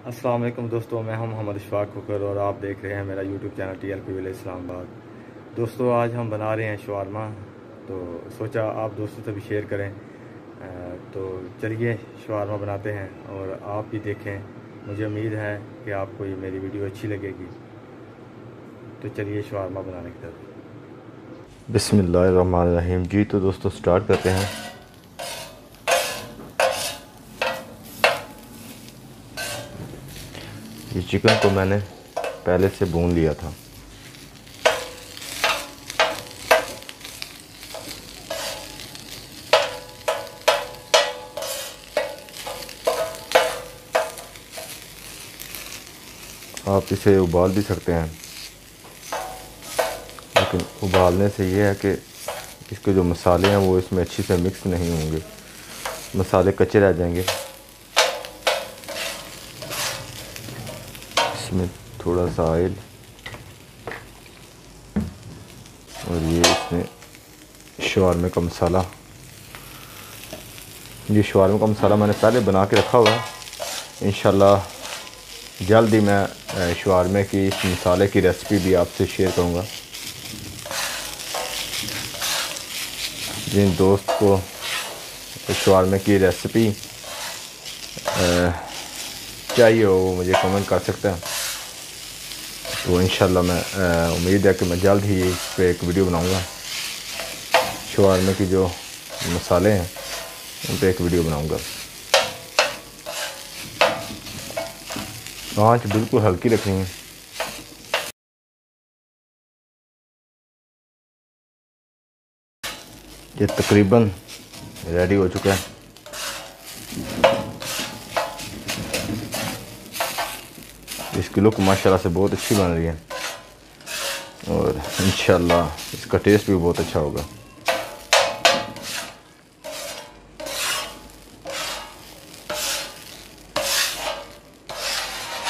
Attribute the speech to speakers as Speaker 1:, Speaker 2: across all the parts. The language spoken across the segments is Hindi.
Speaker 1: अस्सलाम वालेकुम दोस्तों, मैं हूं मोहम्मद इशफाक हुकर और आप देख रहे हैं मेरा यूट्यूब चैनल TLP इस्लामाबाद। दोस्तों, आज हम बना रहे हैं शवारमा, तो सोचा आप दोस्तों से भी शेयर करें। तो चलिए शवारमा बनाते हैं और आप भी देखें। मुझे उम्मीद है कि आपको ये मेरी वीडियो अच्छी लगेगी। तो चलिए शवारमा बनाने की तरफ। बिस्मिल्लाहिर्रहमानिर्रहीम। जी तो दोस्तों स्टार्ट करते हैं। ये चिकन को मैंने पहले से भून लिया था। आप इसे उबाल भी सकते हैं, लेकिन उबालने से ये है कि इसके जो मसाले हैं वो इसमें अच्छी से मिक्स नहीं होंगे, मसाले कच्चे रह जाएंगे। इसमें थोड़ा सा ऑयल और ये इसमें शवारमे का मसाला। ये शवारमे का मसाला मैंने पहले बना के रखा हुआ है। इंशाल्लाह जल्द ही मैं शवारमे की इस मसाले की रेसिपी भी आपसे शेयर करूँगा। जिन दोस्त को शवारमे की रेसिपी चाहिए हो वो मुझे कमेंट कर सकते हैं। तो इंशाल्लाह मैं उम्मीद है कि मैं जल्द ही इस पर एक वीडियो बनाऊँगा। शवारमे की जो मसाले हैं उन पर एक वीडियो बनाऊँगा। आँच बिल्कुल हल्की रखनी है। ये तकरीबन रेडी हो चुका है। इसकी लुक माशाल्लाह से बहुत अच्छी बन रही है और इंशाल्लाह इसका टेस्ट भी बहुत अच्छा होगा।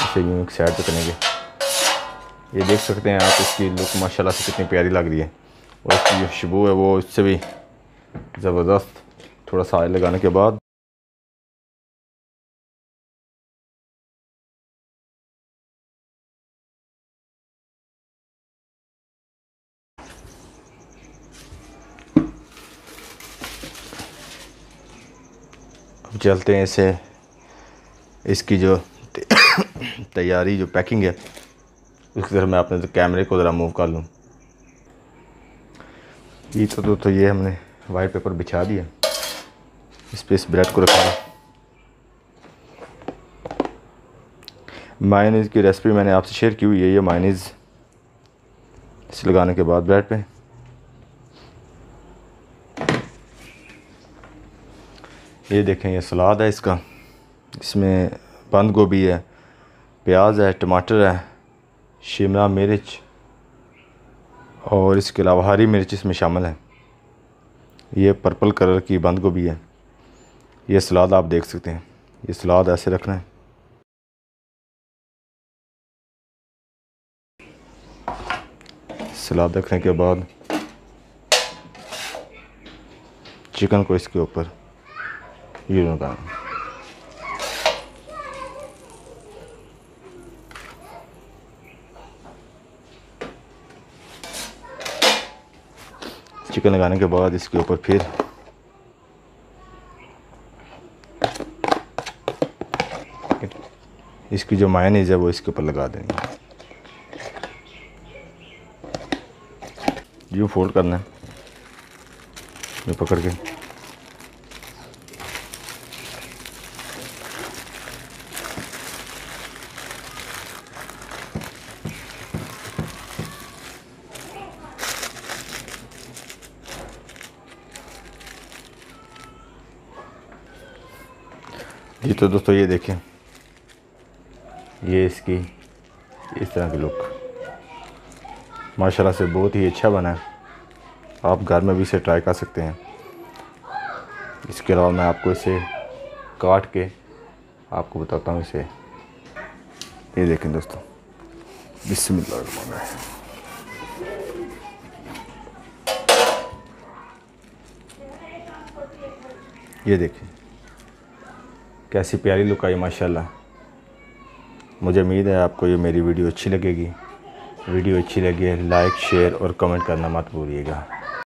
Speaker 1: इसे यूँ एक साइड पे करेंगे। ये देख सकते हैं आप, इसकी लुक माशाल्लाह से कितनी प्यारी लग रही है और इसकी जो खुशबू है वो इससे भी ज़बरदस्त। थोड़ा सा ऑयल लगाने के बाद अब चलते हैं इसे, इसकी जो तैयारी जो पैकिंग है उसकी तरफ मैं अपने कैमरे को ज़रा मूव कर लूँ। ये तो ये हमने वाइट पेपर बिछा दिया, इस पर इस ब्रेड को रखा। मायोनीज़ की रेसिपी मैंने आपसे शेयर की हुई है। ये मायोनीज़ इसे लगाने के बाद ब्रेड पे ये देखें, ये सलाद है इसका। इसमें बंद गोभी है, प्याज है, टमाटर है, शिमला मिर्च और इसके अलावा हरी मिर्च इसमें शामिल है। ये पर्पल कलर की बंद गोभी है। ये सलाद आप देख सकते हैं। ये सलाद ऐसे रखना है। सलाद रखने के बाद चिकन को इसके ऊपर ये लगाना। चिकन लगाने के बाद इसके ऊपर फिर इसकी जो मायोनीज़ है वो इसके ऊपर लगा देनी है। यूँ फोल्ड करना है, ये पकड़ के। जी तो दोस्तों ये देखें, ये इसकी इस तरह की लुक माशाल्लाह से बहुत ही अच्छा बना है। आप घर में भी इसे ट्राई कर सकते हैं। इसके अलावा मैं आपको इसे काट के आपको बताता हूँ इसे। ये देखें दोस्तों, बिस्मिल्लाह। ये देखें कैसी प्यारी लुक आई माशाल्लाह। मुझे उम्मीद है आपको ये मेरी वीडियो अच्छी लगेगी। वीडियो अच्छी लगे लाइक शेयर और कमेंट करना मत भूलिएगा।